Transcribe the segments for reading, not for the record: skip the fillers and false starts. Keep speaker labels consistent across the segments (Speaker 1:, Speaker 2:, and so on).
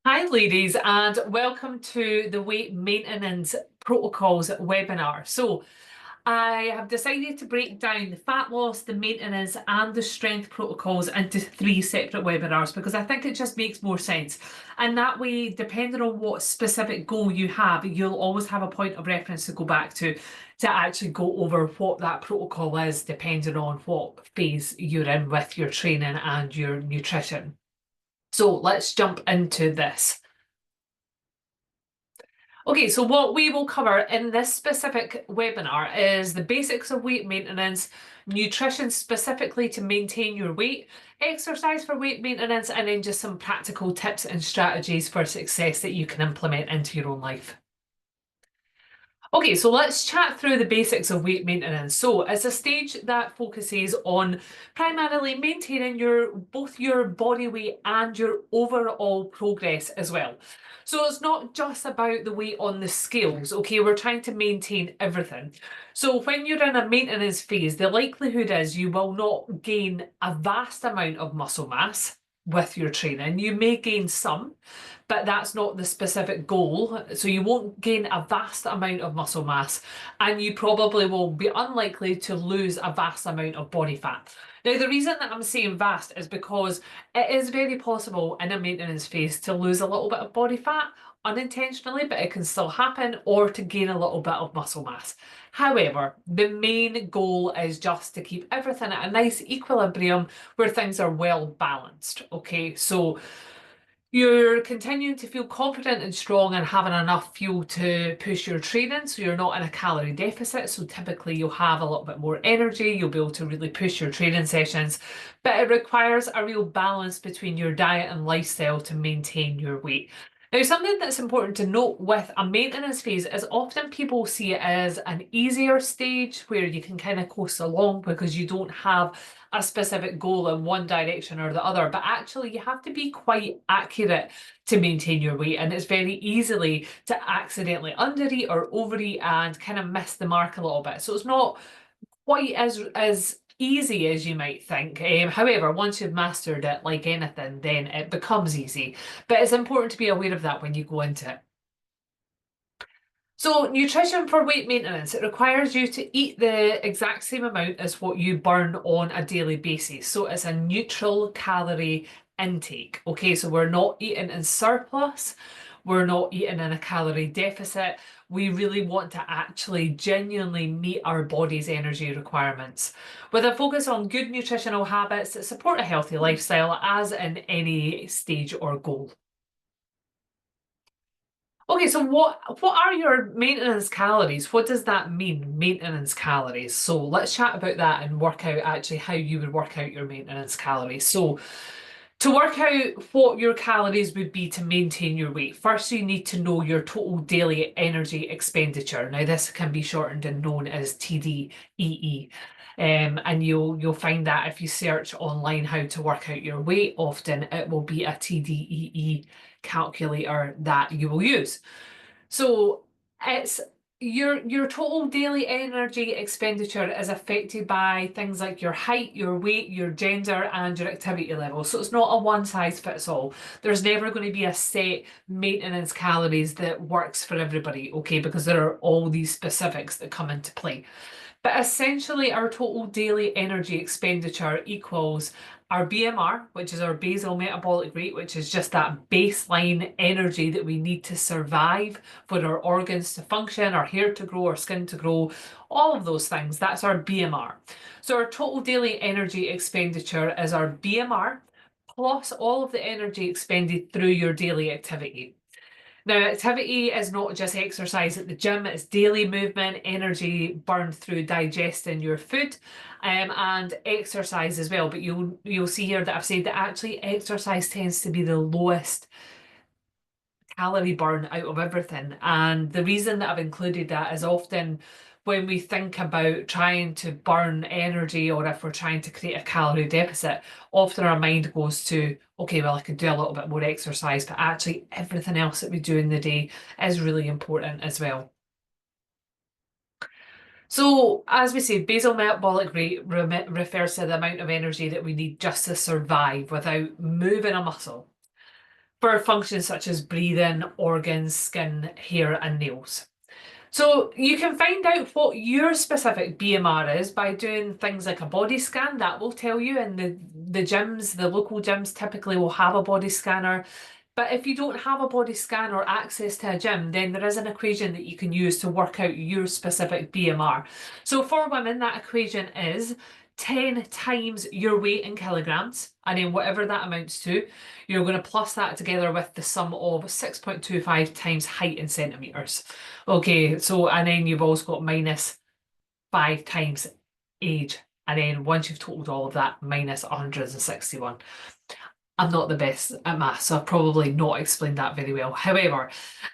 Speaker 1: Hi, ladies, and welcome to the Weight Maintenance Protocols webinar. I have decided to break down the fat loss, the maintenance, and the strength protocols into three separate webinars because I think it just makes more sense. And that way, depending on what specific goal you have, you'll always have a point of reference to go back to actually go over what that protocol is, depending on what phase you're in with your training and your nutrition. So let's jump into this. Okay, so what we will cover in this specific webinar is the basics of weight maintenance, nutrition specifically to maintain your weight, exercise for weight maintenance, and then just some practical tips and strategies for success that you can implement into your own life. Okay, so let's chat through the basics of weight maintenance. So it's a stage that focuses on primarily maintaining both your body weight and your overall progress as well. So it's not just about the weight on the scales, okay? We're trying to maintain everything. So when you're in a maintenance phase, the likelihood is you will not gain a vast amount of muscle mass with your training. You may gain some, but that's not the specific goal. So you won't gain a vast amount of muscle mass, and you probably will be unlikely to lose a vast amount of body fat. Now, the reason that I'm saying vast is because it is very possible in a maintenance phase to lose a little bit of body fat unintentionally, but it can still happen, or to gain a little bit of muscle mass. However, the main goal is just to keep everything at a nice equilibrium where things are well balanced. Okay, so you're continuing to feel confident and strong and having enough fuel to push your training, so you're not in a calorie deficit. So typically you'll have a little bit more energy, you'll be able to really push your training sessions, but it requires a real balance between your diet and lifestyle to maintain your weight. Now, something that's important to note with a maintenance phase is often people see it as an easier stage where you can kind of coast along because you don't have a specific goal in one direction or the other, but actually you have to be quite accurate to maintain your weight, and it's very easily to accidentally undereat or overeat and kind of miss the mark a little bit. So it's not quite as easy as you might think. However, once you've mastered it, like anything, then it becomes easy. But it's important to be aware of that when you go into it. So nutrition for weight maintenance, it requires you to eat the exact same amount as what you burn on a daily basis. So it's a neutral calorie intake. Okay, so we're not eating in surplus, we're not eating in a calorie deficit. We really want to actually genuinely meet our body's energy requirements with a focus on good nutritional habits that support a healthy lifestyle as in any stage or goal. Okay, so what are your maintenance calories? What does that mean, maintenance calories? So let's chat about that and work out actually how you would work out your maintenance calories. So to work out what your calories would be to maintain your weight, first you need to know your total daily energy expenditure. Now this can be shortened and known as TDEE. And you'll find that if you search online how to work out your weight, often it will be a TDEE calculator that you will use. So it's your total daily energy expenditure is affected by things like your height, your weight, your gender, and your activity level. So it's not a one size fits all. There's never going to be a set maintenance calories that works for everybody, okay? Because there are all these specifics that come into play. But essentially, our total daily energy expenditure equals our BMR, which is our basal metabolic rate, which is just that baseline energy that we need to survive for our organs to function, our hair to grow, our skin to grow, all of those things. That's our BMR. So our total daily energy expenditure is our BMR plus all of the energy expended through your daily activity. Now, activity is not just exercise at the gym, it's daily movement, energy burned through digesting your food, and exercise as well. But you'll see here that I've said that actually exercise tends to be the lowest calorie burn out of everything. And the reason that I've included that is often when we think about trying to burn energy or if we're trying to create a calorie deficit, often our mind goes to, okay, well, I could do a little bit more exercise, but actually everything else that we do in the day is really important as well. So, as we say, basal metabolic rate refers to the amount of energy that we need just to survive without moving a muscle. for functions such as breathing, organs, skin, hair, and nails. So you can find out what your specific BMR is by doing things like a body scan. That will tell you, and the gyms, the local gyms typically will have a body scanner. But if you don't have a body scan or access to a gym, then there is an equation that you can use to work out your specific BMR. So for women, that equation is 10 times your weight in kilograms, and then whatever that amounts to, you're going to plus that together with the sum of 6.25 times height in centimetres. Okay, so and then you've also got minus 5 times age. And then once you've totaled all of that, minus 161. I'm not the best at maths, so I've probably not explained that very well. However,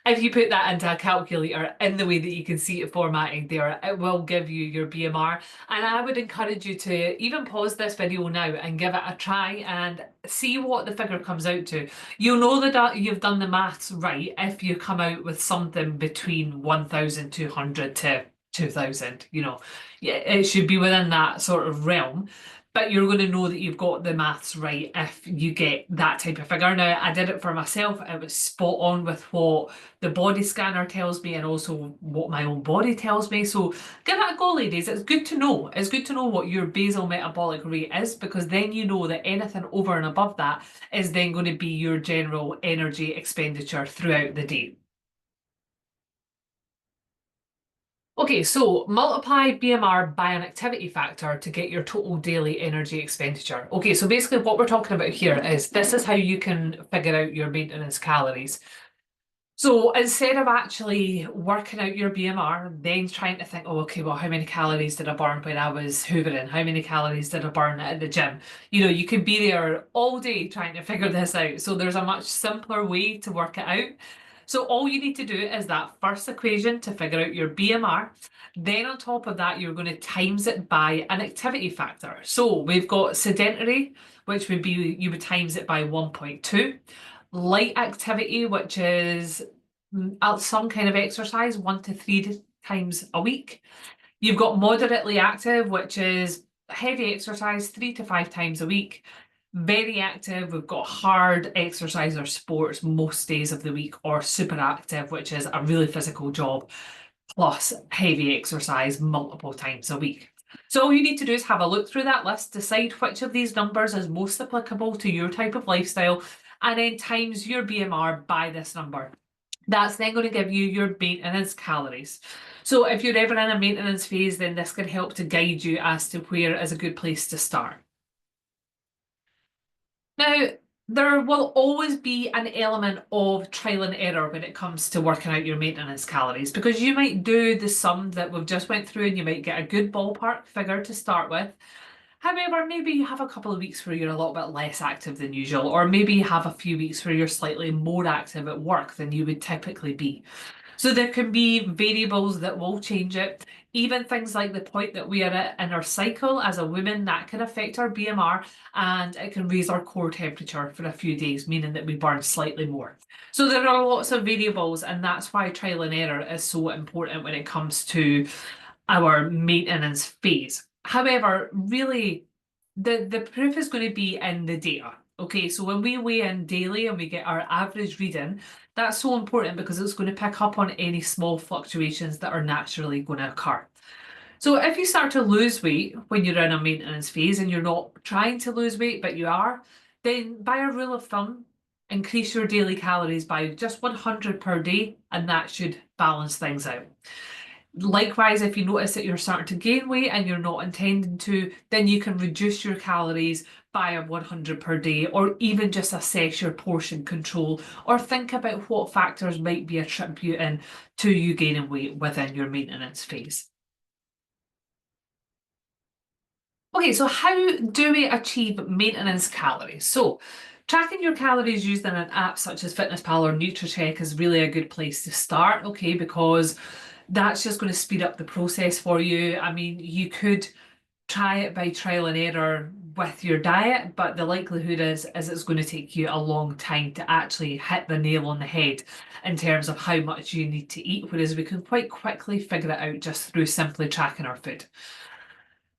Speaker 1: if you put that into a calculator in the way that you can see it formatted there, it will give you your BMR. And I would encourage you to even pause this video now and give it a try and see what the figure comes out to. You'll know that you've done the maths right if you come out with something between 1,200 to 2,000. Yeah, it should be within that sort of realm. But you're going to know that you've got the maths right if you get that type of figure. Now, I did it for myself. It was spot on with what the body scanner tells me and also what my own body tells me. So give it a go, ladies. It's good to know. It's good to know what your basal metabolic rate is, because then you know that anything over and above that is then going to be your general energy expenditure throughout the day. Okay, so multiply BMR by an activity factor to get your total daily energy expenditure. Okay, so basically what we're talking about here is this is how you can figure out your maintenance calories. So instead of actually working out your BMR, then trying to think, oh, okay, well, how many calories did I burn when I was hoovering? How many calories did I burn at the gym? You could be there all day trying to figure this out. So there's a much simpler way to work it out. So all you need to do is that first equation to figure out your BMR. Then on top of that, you're going to times it by an activity factor. So we've got sedentary, which would be, you would times it by 1.2. Light activity, which is some kind of exercise 1 to 3 times a week. You've got moderately active, which is heavy exercise 3 to 5 times a week. Very active, we've got hard exercise or sports most days of the week, or super active, which is a really physical job, plus heavy exercise multiple times a week. So all you need to do is have a look through that list, decide which of these numbers is most applicable to your type of lifestyle, and then times your BMR by this number. That's then going to give you your maintenance calories. So if you're ever in a maintenance phase, then this can help to guide you as to where is a good place to start. Now, there will always be an element of trial and error when it comes to working out your maintenance calories, because you might do the sum that we've just went through and you might get a good ballpark figure to start with. However, maybe you have a couple of weeks where you're a little bit less active than usual, or maybe you have a few weeks where you're slightly more active at work than you would typically be. So there can be variables that will change it. Even things like the point that we are at in our cycle as a woman, that can affect our BMR, and it can raise our core temperature for a few days, meaning that we burn slightly more. So there are lots of variables, and that's why trial and error is so important when it comes to our maintenance phase. However, really, the proof is going to be in the data. Okay, so when we weigh in daily and we get our average reading, that's so important because it's going to pick up on any small fluctuations that are naturally going to occur. So if you start to lose weight when you're in a maintenance phase and you're not trying to lose weight, but you are, then by a rule of thumb, increase your daily calories by just 100 per day, and that should balance things out. Likewise, if you notice that you're starting to gain weight and you're not intending to, then you can reduce your calories by a 100 per day, or even just assess your portion control, or think about what factors might be attributing to you gaining weight within your maintenance phase. Okay, so how do we achieve maintenance calories? So tracking your calories used in an app such as FitnessPal or NutriCheck is really a good place to start, okay, because that's just going to speed up the process for you. I mean, you could try it by trial and error with your diet, but the likelihood is it's going to take you a long time to actually hit the nail on the head in terms of how much you need to eat, whereas we can quite quickly figure it out just through simply tracking our food.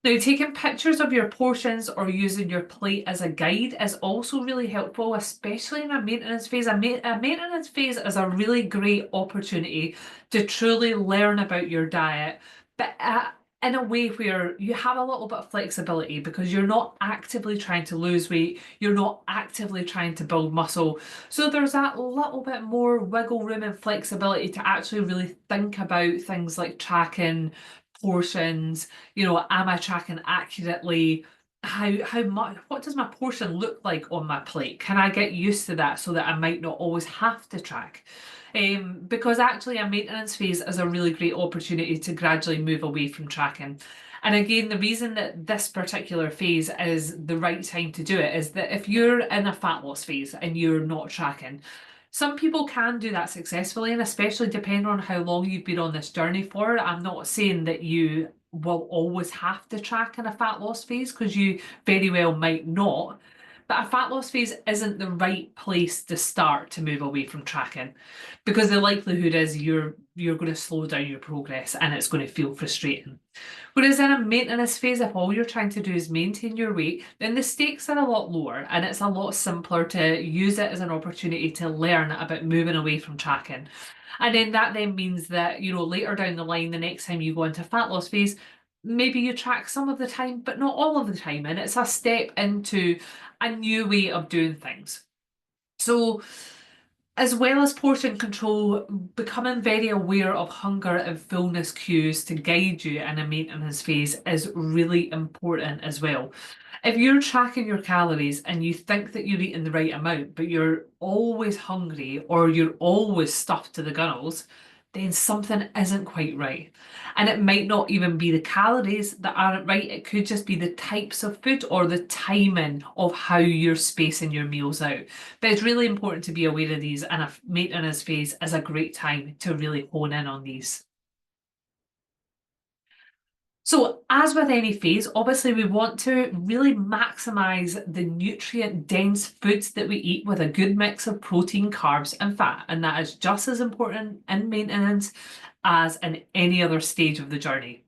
Speaker 1: Now, taking pictures of your portions or using your plate as a guide is also really helpful, especially in a maintenance phase. A maintenance phase is a really great opportunity to truly learn about your diet, but in a way where you have a little bit of flexibility because you're not actively trying to lose weight, you're not actively trying to build muscle. So there's that little bit more wiggle room and flexibility to actually really think about things like tracking portions. Am I tracking accurately? How much, what does my portion look like on my plate? Can I get used to that so that I might not always have to track? Because actually a maintenance phase is a really great opportunity to gradually move away from tracking. And again, the reason that this particular phase is the right time to do it is that if you're in a fat loss phase and you're not tracking, some people can do that successfully, and especially depending on how long you've been on this journey for. I'm not saying that you will always have to track in a fat loss phase because you very well might not. But a fat loss phase isn't the right place to start to move away from tracking because the likelihood is you're going to slow down your progress and it's going to feel frustrating. Whereas in a maintenance phase, if all you're trying to do is maintain your weight, then the stakes are a lot lower and it's a lot simpler to use it as an opportunity to learn about moving away from tracking. And then that then means that, later down the line, the next time you go into a fat loss phase, maybe you track some of the time, but not all of the time. And it's a step into a new way of doing things. So, as well as portion control, becoming very aware of hunger and fullness cues to guide you in a maintenance phase is really important as well. If you're tracking your calories and you think that you're eating the right amount, but you're always hungry or you're always stuffed to the gunnels, then something isn't quite right. And it might not even be the calories that aren't right, it could just be the types of food or the timing of how you're spacing your meals out. But it's really important to be aware of these, and a maintenance phase is a great time to really hone in on these. So, as with any phase, obviously we want to really maximize the nutrient dense foods that we eat with a good mix of protein, carbs, and fat. And that is just as important in maintenance as in any other stage of the journey.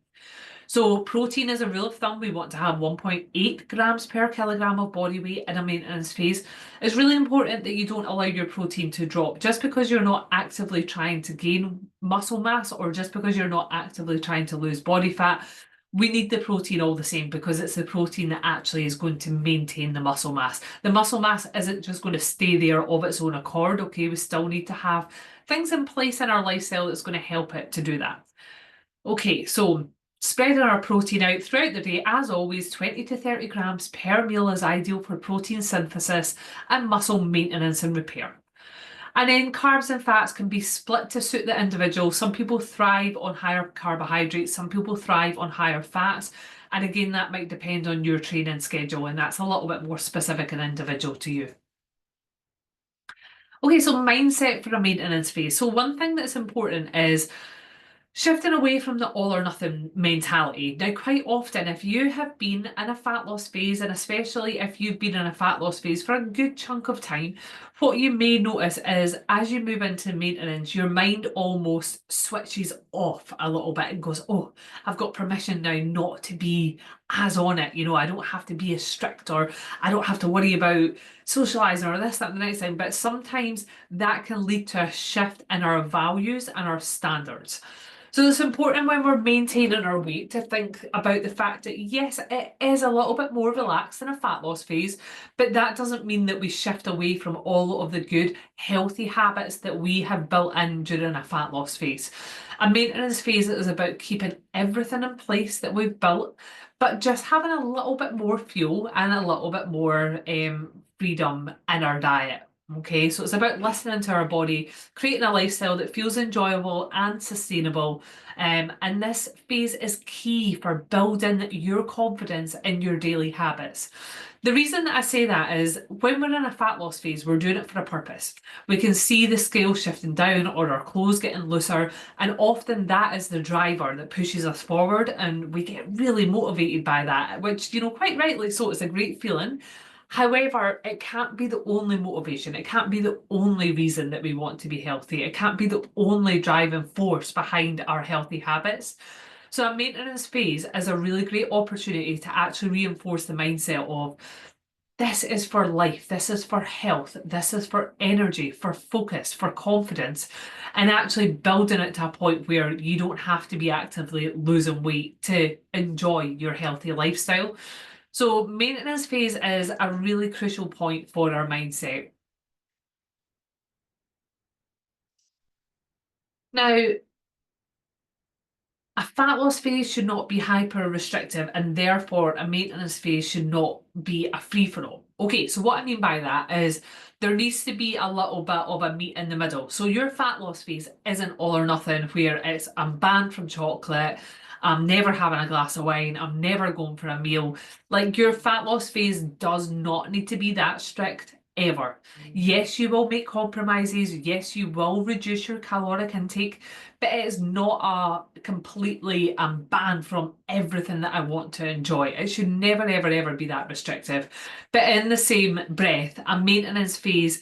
Speaker 1: So protein is a rule of thumb. We want to have 1.8 grams per kilogram of body weight in a maintenance phase. It's really important that you don't allow your protein to drop just because you're not actively trying to gain muscle mass or just because you're not actively trying to lose body fat. We need the protein all the same because it's the protein that actually is going to maintain the muscle mass. The muscle mass isn't just going to stay there of its own accord, okay? We still need to have things in place in our lifestyle that's going to help it to do that. Okay, so spreading our protein out throughout the day, as always, 20 to 30 grams per meal is ideal for protein synthesis and muscle maintenance and repair. And then carbs and fats can be split to suit the individual. Some people thrive on higher carbohydrates, some people thrive on higher fats. And again, that might depend on your training schedule, and that's a little bit more specific and individual to you. Okay, so mindset for a maintenance phase. So one thing that's important is shifting away from the all or nothing mentality. Now, quite often, if you have been in a fat loss phase, and especially if you've been in a fat loss phase for a good chunk of time, what you may notice is as you move into maintenance, your mind almost switches off a little bit and goes, oh, I've got permission now not to be as on it. I don't have to be as strict, or I don't have to worry about socializing or this, that, and the next thing. But sometimes that can lead to a shift in our values and our standards. So it's important when we're maintaining our weight to think about the fact that yes, it is a little bit more relaxed in a fat loss phase, but that doesn't mean that we shift away from all of the good, healthy habits that we have built in during a fat loss phase. A maintenance phase is about keeping everything in place that we've built, but just having a little bit more fuel and a little bit more freedom in our diet. Okay, so it's about listening to our body, creating a lifestyle that feels enjoyable and sustainable. And this phase is key for building your confidence in your daily habits. The reason that I say that is when we're in a fat loss phase, we're doing it for a purpose. We can see the scale shifting down or our clothes getting looser, and often that is the driver that pushes us forward, and we get really motivated by that, which, quite rightly so, it's a great feeling. However, it can't be the only motivation. It can't be the only reason that we want to be healthy. It can't be the only driving force behind our healthy habits. So a maintenance phase is a really great opportunity to actually reinforce the mindset of this is for life, this is for health, this is for energy, for focus, for confidence, and actually building it to a point where you don't have to be actively losing weight to enjoy your healthy lifestyle. So, maintenance phase is a really crucial point for our mindset. Now, a fat loss phase should not be hyper restrictive, and therefore a maintenance phase should not be a free for all. Okay, so what I mean by that is there needs to be a little bit of a meat in the middle. So your fat loss phase isn't all or nothing where it's I'm banned from chocolate, I'm never having a glass of wine, I'm never going for a meal. Like your fat loss phase does not need to be that strict ever. Yes, you will make compromises. Yes, you will reduce your caloric intake, but it is not a completely banned from everything that I want to enjoy. It should never, ever, ever be that restrictive. But in the same breath, a maintenance phase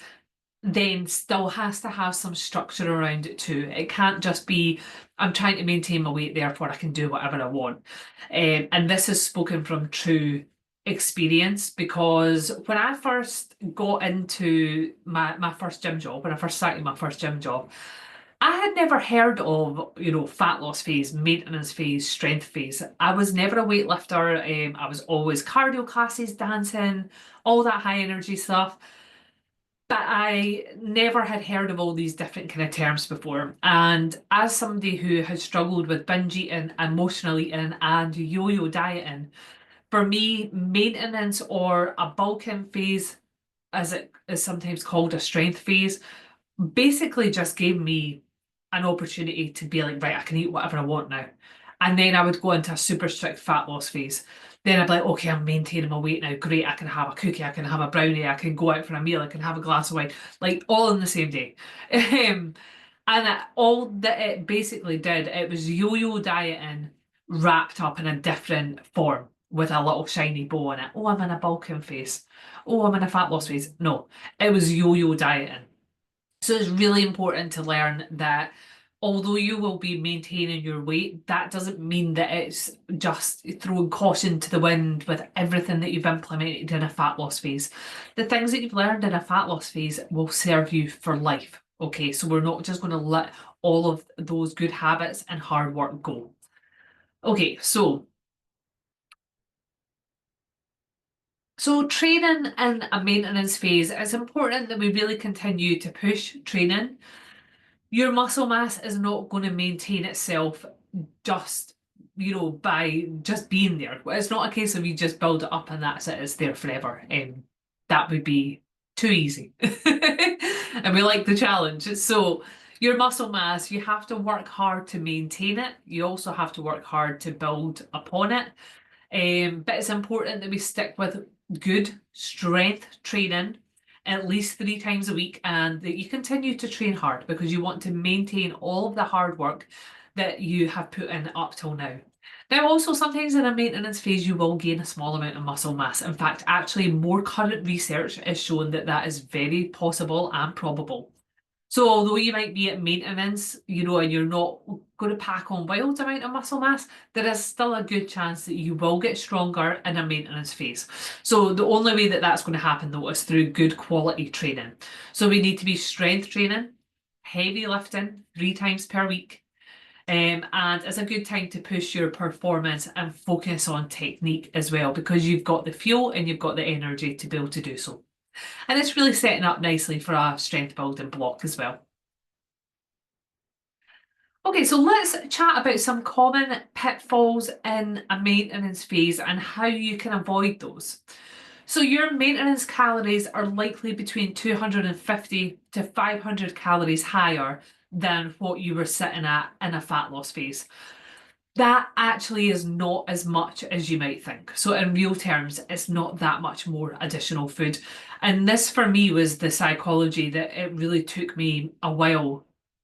Speaker 1: then still has to have some structure around it too. It can't just be, I'm trying to maintain my weight, therefore I can do whatever I want. And this is spoken from true experience because when I first got into my first gym job, when I first started my first gym job, I had never heard of, fat loss phase, maintenance phase, strength phase. I was never a weightlifter. I was always cardio classes, dancing, all that high energy stuff. But I never had heard of all these different kind of terms before. And as somebody who has struggled with binge eating, emotional eating, and yo-yo dieting, for me, maintenance or a bulking phase, as it is sometimes called a strength phase, basically just gave me an opportunity to be like, right, I can eat whatever I want now. And then I would go into a super strict fat loss phase. Then I'd be like, okay, I'm maintaining my weight now. Great, I can have a cookie, I can have a brownie, I can go out for a meal, I can have a glass of wine, like all in the same day. All that it basically did, it was yo-yo dieting wrapped up in a different form with a little shiny bow on it. Oh, I'm in a bulking phase. Oh, I'm in a fat loss phase. No, it was yo-yo dieting. So it's really important to learn that although you will be maintaining your weight, that doesn't mean that it's just throwing caution to the wind with everything that you've implemented in a fat loss phase. The things that you've learned in a fat loss phase will serve you for life. Okay, so we're not just going to let all of those good habits and hard work go. Okay, so training in a maintenance phase, it's important that we really continue to push training. Your muscle mass is not going to maintain itself just, by just being there. It's not a case of you just build it up and that's it, it's there forever. That would be too easy. And we like the challenge. So your muscle mass, you have to work hard to maintain it. You also have to work hard to build upon it. But it's important that we stick with good strength training at least 3 times a week and that you continue to train hard because you want to maintain all of the hard work that you have put in up till now. Now, also, sometimes in a maintenance phase, you will gain a small amount of muscle mass. In fact, actually, more current research is showing that that is very possible and probable. So although you might be at maintenance, and you're not going to pack on wild amount of muscle mass, there is still a good chance that you will get stronger in a maintenance phase. So the only way that that's going to happen though is through good quality training. So we need to be strength training, heavy lifting 3 times per week. And it's a good time to push your performance and focus on technique as well because you've got the fuel and you've got the energy to be able to do so. And it's really setting up nicely for a strength building block as well. Okay, so let's chat about some common pitfalls in a maintenance phase and how you can avoid those. So your maintenance calories are likely between 250 to 500 calories higher than what you were sitting at in a fat loss phase. That actually is not as much as you might think. So in real terms, it's not that much more additional food. And this for me was the psychology that it really took me a while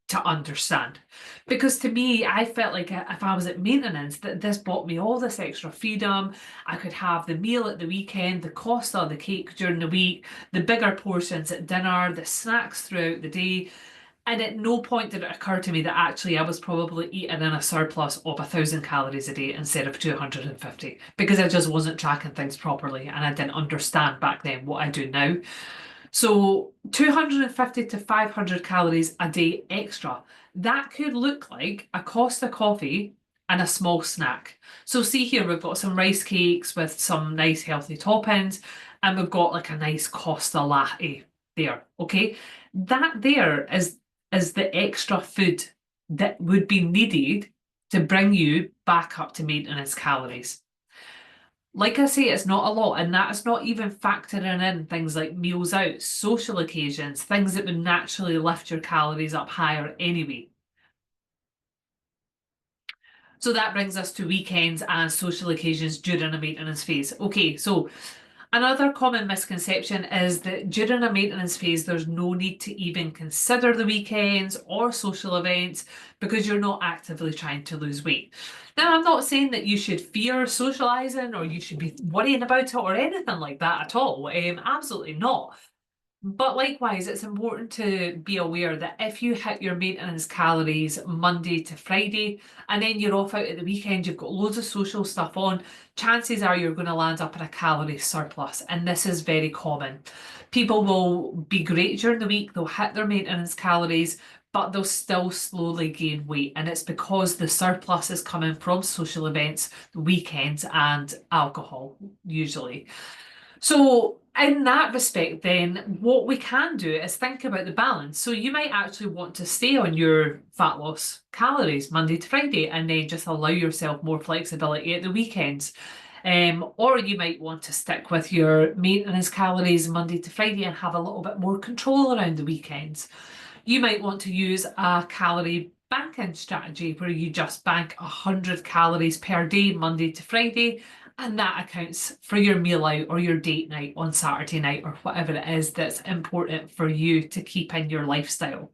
Speaker 1: to understand. Because to me, I felt like if I was at maintenance, that this bought me all this extra freedom. I could have the meal at the weekend, the cost of the cake during the week, the bigger portions at dinner, the snacks throughout the day. And at no point did it occur to me that actually I was probably eating in a surplus of 1,000 calories a day instead of 250 because I just wasn't tracking things properly and I didn't understand back then what I do now. So 250 to 500 calories a day extra. That could look like a Costa coffee and a small snack. So see here, we've got some rice cakes with some nice healthy toppings, and we've got like a nice Costa latte there. Okay. That there is the extra food that would be needed to bring you back up to maintenance calories. Like I say, it's not a lot, and that is not even factoring in things like meals out, social occasions, things that would naturally lift your calories up higher anyway. So that brings us to weekends and social occasions during a maintenance phase. Okay, so another common misconception is that during a maintenance phase, there's no need to even consider the weekends or social events because you're not actively trying to lose weight. Now, I'm not saying that you should fear socializing or you should be worrying about it or anything like that at all. Absolutely not. But likewise, it's important to be aware that if you hit your maintenance calories Monday to Friday and then you're off out at the weekend, you've got loads of social stuff on, chances are you're going to land up in a calorie surplus. And this is very common. People will be great during the week, they'll hit their maintenance calories, but they'll still slowly gain weight. And it's because the surplus is coming from social events, weekends, and alcohol, usually. So, in that respect, then, what we can do is think about the balance. So, you might actually want to stay on your fat loss calories Monday to Friday and then just allow yourself more flexibility at the weekends. Or you might want to stick with your maintenance calories Monday to Friday and have a little bit more control around the weekends. You might want to use a calorie banking strategy where you just bank 100 calories per day, Monday to Friday, and that accounts for your meal out or your date night on Saturday night or whatever it is that's important for you to keep in your lifestyle.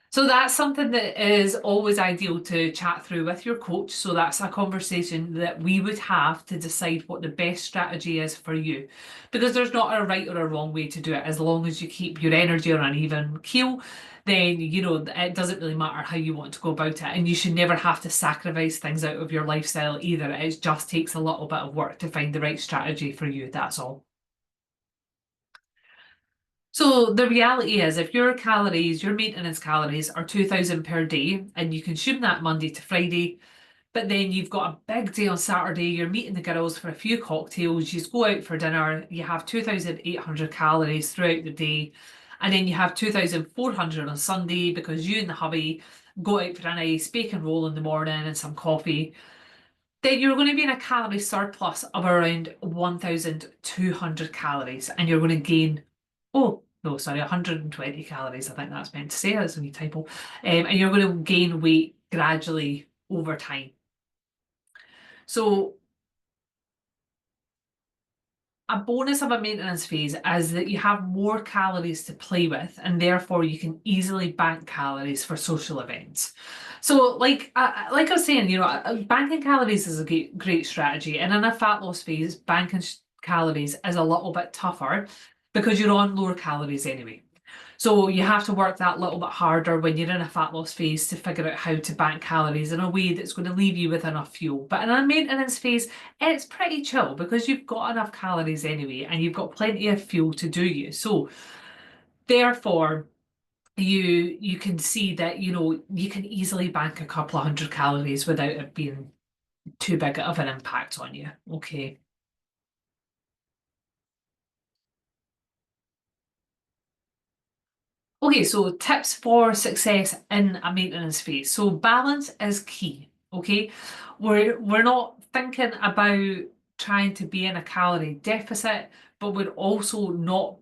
Speaker 1: So that's something that is always ideal to chat through with your coach. So that's a conversation that we would have to decide what the best strategy is for you. Because there's not a right or a wrong way to do it. As long as you keep your energy on an even keel, then it doesn't really matter how you want to go about it. And you should never have to sacrifice things out of your lifestyle either. It just takes a little bit of work to find the right strategy for you. That's all. So the reality is, if your calories, your maintenance calories are 2,000 per day, and you consume that Monday to Friday, but then you've got a big day on Saturday, you're meeting the girls for a few cocktails, you go out for dinner, you have 2,800 calories throughout the day, and then you have 2,400 on Sunday because you and the hubby go out for a nice bacon roll in the morning and some coffee, then you're going to be in a calorie surplus of around 1,200 calories and you're going to gain, oh, no, sorry, 120 calories. I think that's meant to say. That's a wee typo. And you're going to gain weight gradually over time. So a bonus of a maintenance phase is that you have more calories to play with and therefore you can easily bank calories for social events. So like I was saying, banking calories is a great strategy, and in a fat loss phase, banking calories is a little bit tougher because you're on lower calories anyway. So you have to work that little bit harder when you're in a fat loss phase to figure out how to bank calories in a way that's going to leave you with enough fuel. But in a maintenance phase, it's pretty chill because you've got enough calories anyway and you've got plenty of fuel to do you. So therefore, you can see that you can easily bank a couple of hundred calories without it being too big of an impact on you. Okay. Okay, so tips for success in a maintenance phase. So balance is key. Okay, we're not thinking about trying to be in a calorie deficit, but we're also not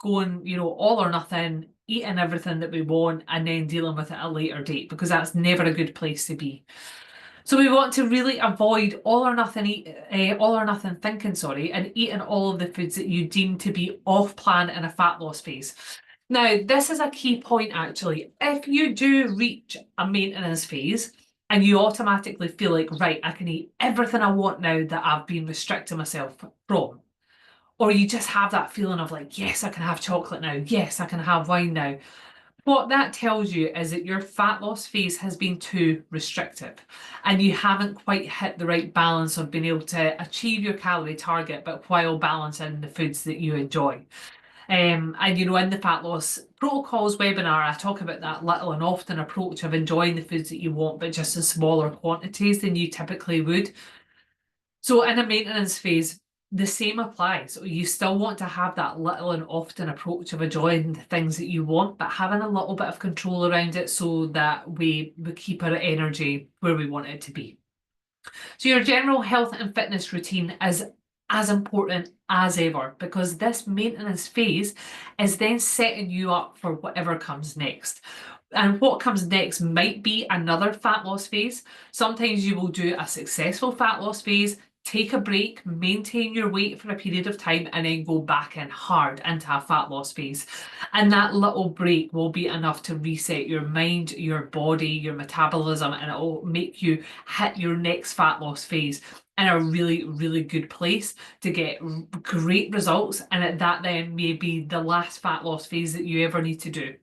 Speaker 1: going, all or nothing, eating everything that we want and then dealing with it at a later date because that's never a good place to be. So we want to really avoid all or nothing thinking, sorry, and eating all of the foods that you deem to be off plan in a fat loss phase. Now, this is a key point actually. If you do reach a maintenance phase and you automatically feel like, right, I can eat everything I want now that I've been restricting myself from, or you just have that feeling of like, yes, I can have chocolate now, yes, I can have wine now, What that tells you is that your fat loss phase has been too restrictive and you haven't quite hit the right balance of being able to achieve your calorie target, but while balancing the foods that you enjoy. And in the fat loss protocols webinar, I talk about that little and often approach of enjoying the foods that you want, but just in smaller quantities than you typically would. So in a maintenance phase, the same applies. You still want to have that little and often approach of enjoying the things that you want, but having a little bit of control around it so that we keep our energy where we want it to be. So your general health and fitness routine is as important as ever because this maintenance phase is then setting you up for whatever comes next. And what comes next might be another fat loss phase. Sometimes you will do a successful fat loss phase, take a break, maintain your weight for a period of time, and then go back in hard into a fat loss phase. And that little break will be enough to reset your mind, your body, your metabolism, and it will make you hit your next fat loss phase in a really, really good place to get great results. And that then may be the last fat loss phase that you ever need to do.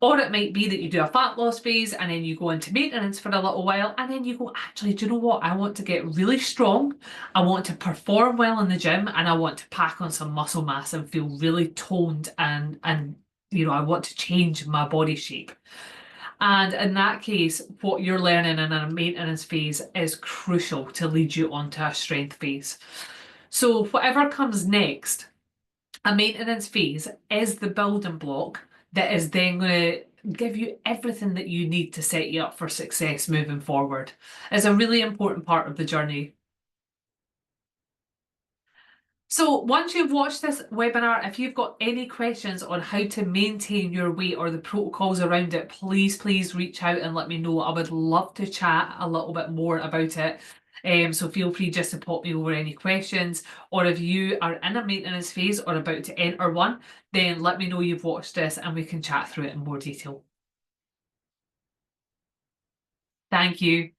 Speaker 1: Or it might be that you do a fat loss phase and then you go into maintenance for a little while and then you go, actually, do you know what? I want to get really strong. I want to perform well in the gym and I want to pack on some muscle mass and feel really toned and I want to change my body shape. And in that case, what you're learning in a maintenance phase is crucial to lead you onto a strength phase. So whatever comes next, a maintenance phase is the building block that is then going to give you everything that you need to set you up for success moving forward. It's a really important part of the journey. So once you've watched this webinar, if you've got any questions on how to maintain your weight or the protocols around it, please reach out and let me know. I would love to chat a little bit more about it. So feel free just to pop me over any questions, or if you are in a maintenance phase or about to enter one, then let me know you've watched this and we can chat through it in more detail. Thank you.